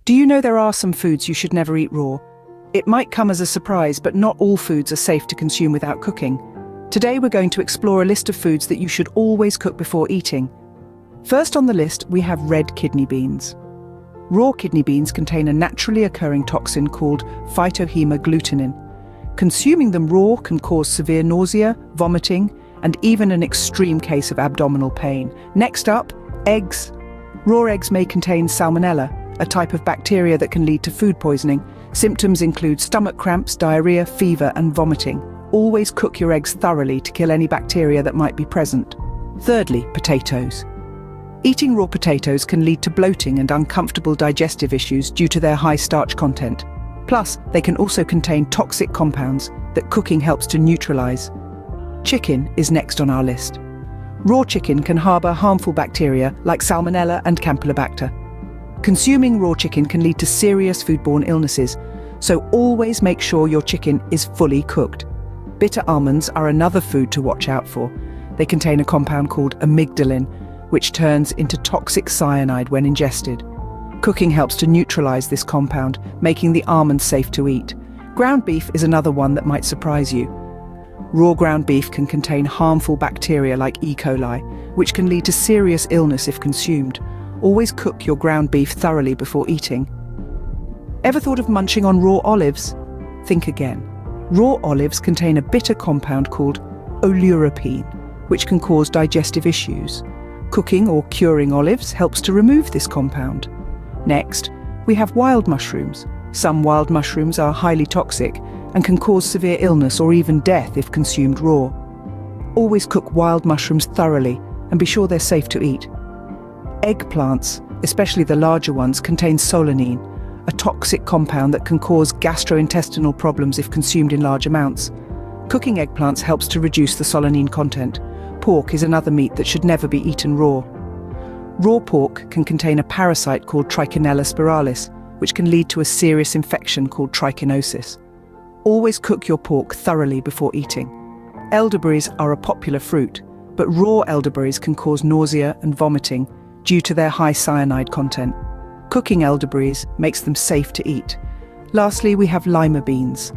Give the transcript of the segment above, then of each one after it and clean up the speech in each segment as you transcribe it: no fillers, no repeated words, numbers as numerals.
Do you know there are some foods you should never eat raw? It might come as a surprise, but not all foods are safe to consume without cooking. Today we're going to explore a list of foods that you should always cook before eating. First on the list, we have red kidney beans. Raw kidney beans contain a naturally occurring toxin called phytohemagglutinin. Consuming them raw can cause severe nausea, vomiting, and even an extreme case of abdominal pain. Next up, eggs. Raw eggs may contain salmonella, a type of bacteria that can lead to food poisoning. Symptoms include stomach cramps, diarrhea, fever, and vomiting. Always cook your eggs thoroughly to kill any bacteria that might be present. Thirdly, potatoes. Eating raw potatoes can lead to bloating and uncomfortable digestive issues due to their high starch content. Plus, they can also contain toxic compounds that cooking helps to neutralize. Chicken is next on our list. Raw chicken can harbor harmful bacteria like Salmonella and Campylobacter. Consuming raw chicken can lead to serious foodborne illnesses, so always make sure your chicken is fully cooked. Bitter almonds are another food to watch out for. They contain a compound called amygdalin, which turns into toxic cyanide when ingested. Cooking helps to neutralize this compound, making the almonds safe to eat. Ground beef is another one that might surprise you. Raw ground beef can contain harmful bacteria like E. coli, which can lead to serious illness if consumed. Always cook your ground beef thoroughly before eating. Ever thought of munching on raw olives? Think again. Raw olives contain a bitter compound called oleuropein, which can cause digestive issues. Cooking or curing olives helps to remove this compound. Next, we have wild mushrooms. Some wild mushrooms are highly toxic and can cause severe illness or even death if consumed raw. Always cook wild mushrooms thoroughly and be sure they're safe to eat. Eggplants, especially the larger ones, contain solanine, a toxic compound that can cause gastrointestinal problems if consumed in large amounts. Cooking eggplants helps to reduce the solanine content. Pork is another meat that should never be eaten raw. Raw pork can contain a parasite called Trichinella spiralis, which can lead to a serious infection called trichinosis. Always cook your pork thoroughly before eating. Elderberries are a popular fruit, but raw elderberries can cause nausea and vomiting due to their high cyanide content. Cooking elderberries makes them safe to eat. Lastly, we have lima beans.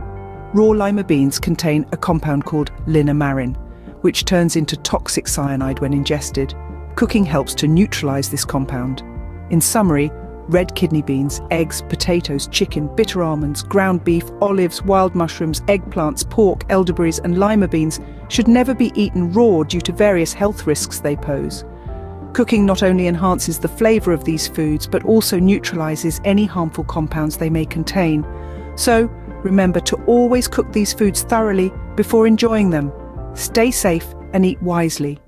Raw lima beans contain a compound called linamarin, which turns into toxic cyanide when ingested. Cooking helps to neutralize this compound. In summary, red kidney beans, eggs, potatoes, chicken, bitter almonds, ground beef, olives, wild mushrooms, eggplants, pork, elderberries, and lima beans should never be eaten raw due to various health risks they pose. Cooking not only enhances the flavor of these foods, but also neutralizes any harmful compounds they may contain. So, remember to always cook these foods thoroughly before enjoying them. Stay safe and eat wisely.